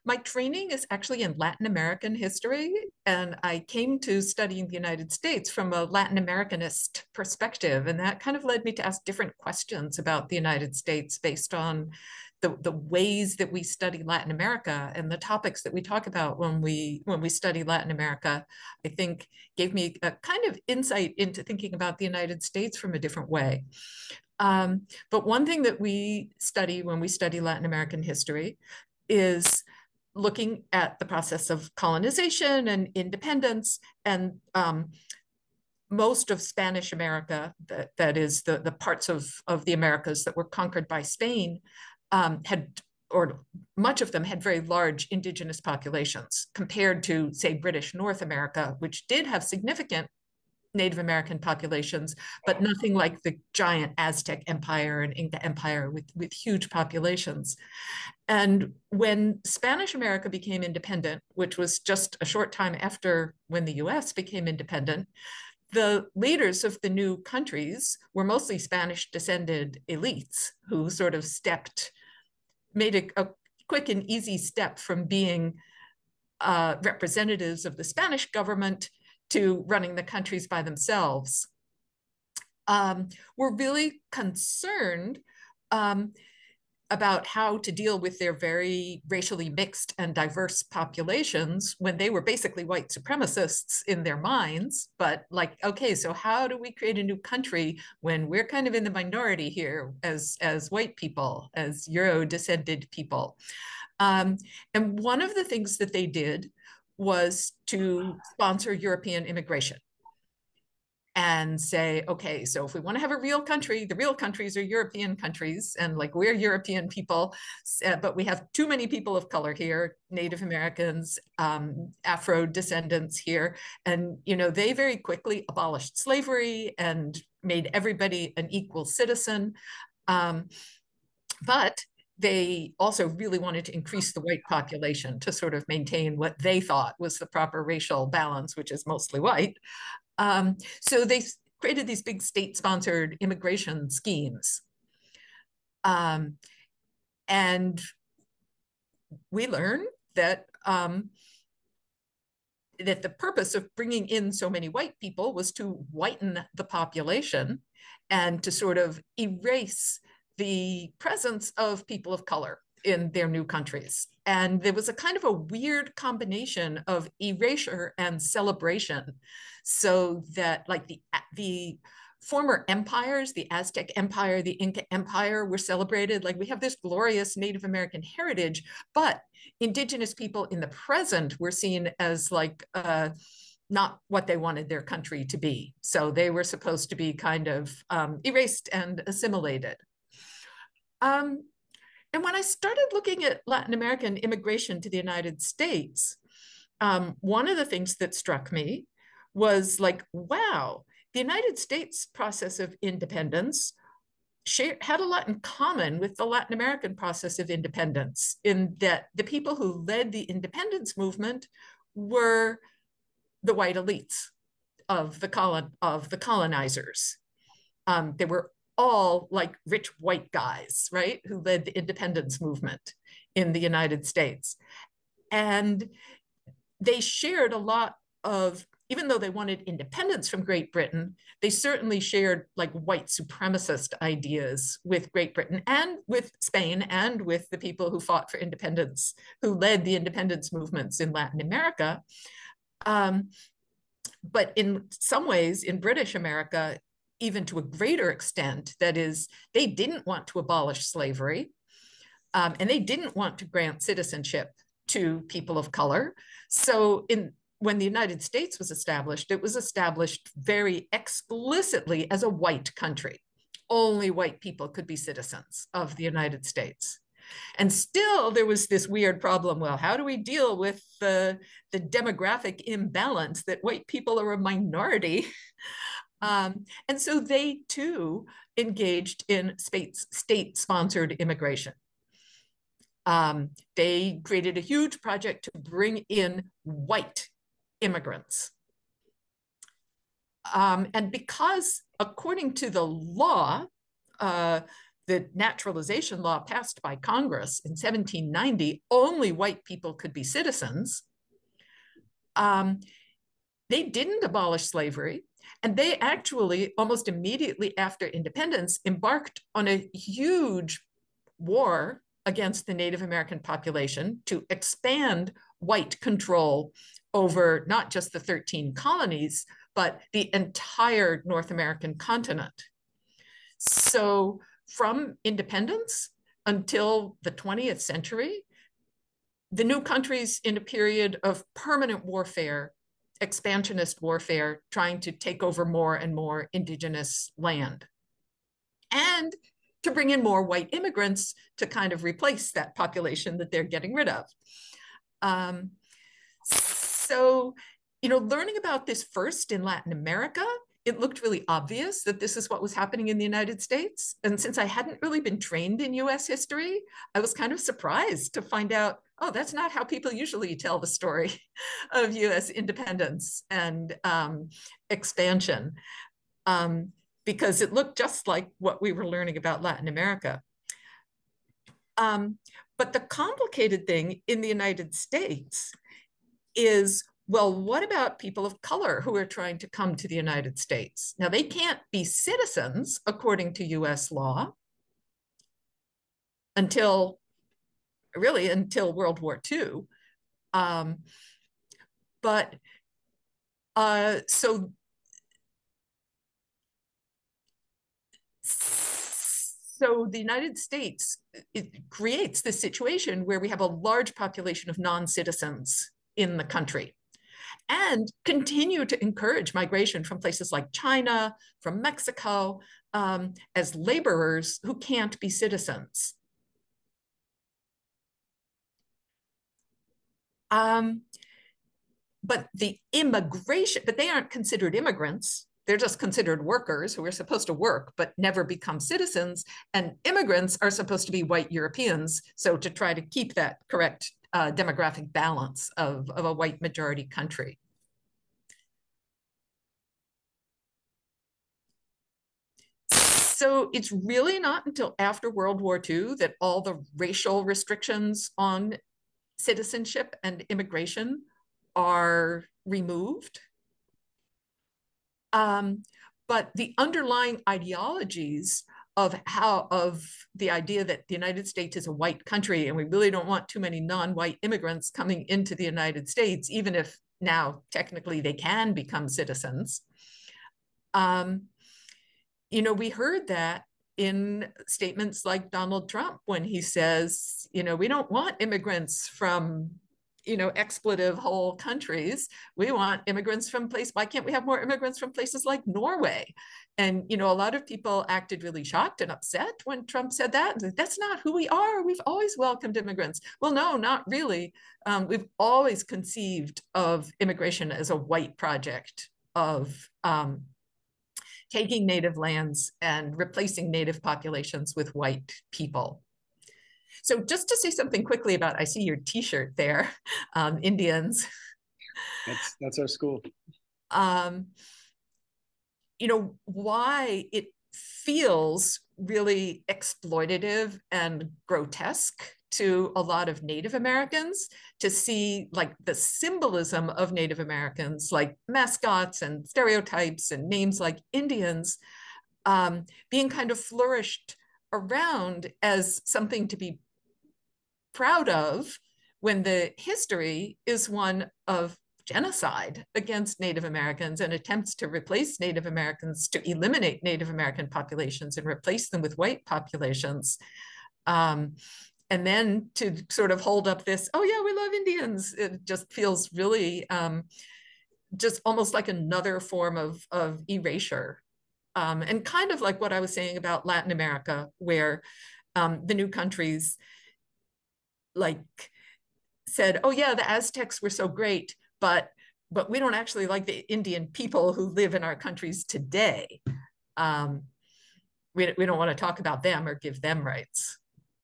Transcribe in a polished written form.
My training is actually in Latin American history, and I came to studying the United States from a Latin Americanist perspective, and that kind of led me to ask different questions about the United States based on the ways that we study Latin America and the topics that we talk about when we study Latin America. I think gave me a kind of insight into thinking about the United States from a different way. But one thing that we study when we study Latin American history is looking at the process of colonization and independence, and most of Spanish America, that is the parts of the Americas that were conquered by Spain, had, or much of them had very large indigenous populations compared to, say, British North America, which did have significant Native American populations, but nothing like the giant Aztec Empire and Inca Empire with huge populations. And when Spanish America became independent, which was just a short time after when the US became independent, the leaders of the new countries were mostly Spanish descended elites who sort of made a quick and easy step from being representatives of the Spanish government to running the countries by themselves. We're really concerned about how to deal with their very racially mixed and diverse populations when they were basically white supremacists in their minds. But like, okay, so how do we create a new country when we're kind of in the minority here as white people, as Euro-descended people? And one of the things that they did was to sponsor European immigration and say, okay, so if we want to have a real country, the real countries are European countries, and like we're European people, but we have too many people of color here, Native Americans, Afro descendants here, and they very quickly abolished slavery and made everybody an equal citizen, but they also really wanted to increase the white population to sort of maintain what they thought was the proper racial balance, which is mostly white. So they created these big state-sponsored immigration schemes. And we learned that that the purpose of bringing in so many white people was to whiten the population and to sort of erase the presence of people of color in their new countries. And there was a kind of a weird combination of erasure and celebration, so that like the former empires, the Aztec Empire, the Inca Empire, were celebrated. Like we have this glorious Native American heritage, but indigenous people in the present were seen as like not what they wanted their country to be. So they were supposed to be kind of erased and assimilated. And when I started looking at Latin American immigration to the United States, one of the things that struck me was like, wow, the United States process of independence had a lot in common with the Latin American process of independence, in that the people who led the independence movement were the white elites of the colonizers. They were all like rich white guys, right, who led the independence movement in the United States. And they shared a lot of, even though they wanted independence from Great Britain, they certainly shared like white supremacist ideas with Great Britain and with Spain and with the people who fought for independence, who led the independence movements in Latin America. But in some ways, in British America, even to a greater extent, that is, they didn't want to abolish slavery, and they didn't want to grant citizenship to people of color. So when the United States was established, it was established very explicitly as a white country. Only white people could be citizens of the United States. And still there was this weird problem. Well, how do we deal with the demographic imbalance that white people are a minority? And so they too engaged in state-sponsored immigration. They created a huge project to bring in white immigrants. And because according to the law, the naturalization law passed by Congress in 1790, only white people could be citizens. They didn't abolish slavery. And they actually, almost immediately after independence, embarked on a huge war against the Native American population to expand white control over not just the 13 colonies, but the entire North American continent. So from independence until the 20th century, the new countries in a period of permanent warfare, expansionist warfare, trying to take over more and more indigenous land. And to bring in more white immigrants to kind of replace that population that they're getting rid of. So, learning about this first in Latin America, it looked really obvious that this is what was happening in the United States. And since I hadn't really been trained in US history, I was kind of surprised to find out, oh, that's not how people usually tell the story of US independence and expansion. Because it looked just like what we were learning about Latin America. But the complicated thing in the United States is, well, what about people of color who are trying to come to the United States? Now, they can't be citizens according to US law until World War II. So the United States, it creates this situation where we have a large population of non-citizens in the country and continue to encourage migration from places like China, from Mexico, as laborers who can't be citizens. But they aren't considered immigrants. They're just considered workers who are supposed to work but never become citizens. And immigrants are supposed to be white Europeans. So to try to keep that correct demographic balance of a white majority country. So it's really not until after World War II that all the racial restrictions on citizenship and immigration are removed. But the underlying ideologies of the idea that the United States is a white country and we really don't want too many non-white immigrants coming into the United States, even if now technically they can become citizens. We heard that in statements like Donald Trump when he says, we don't want immigrants from expletive whole countries. We want immigrants from places. Why can't we have more immigrants from places like Norway? And, a lot of people acted really shocked and upset when Trump said that. That's not who we are. We've always welcomed immigrants. Well, no, not really. We've always conceived of immigration as a white project of taking native lands and replacing native populations with white people. So just to say something quickly about, I see your T-shirt there, Indians. That's our school. Why it feels really exploitative and grotesque to a lot of Native Americans to see like the symbolism of Native Americans, like mascots and stereotypes and names like Indians, being kind of flourished around as something to be proud of when the history is one of genocide against Native Americans and attempts to replace Native Americans, to eliminate Native American populations and replace them with white populations. And then to sort of hold up this, oh yeah, we love Indians. It just feels really just almost like another form of erasure. And kind of like what I was saying about Latin America, where the new countries like said, oh yeah, the Aztecs were so great, but we don't actually like the Indian people who live in our countries today. We don't want to talk about them or give them rights.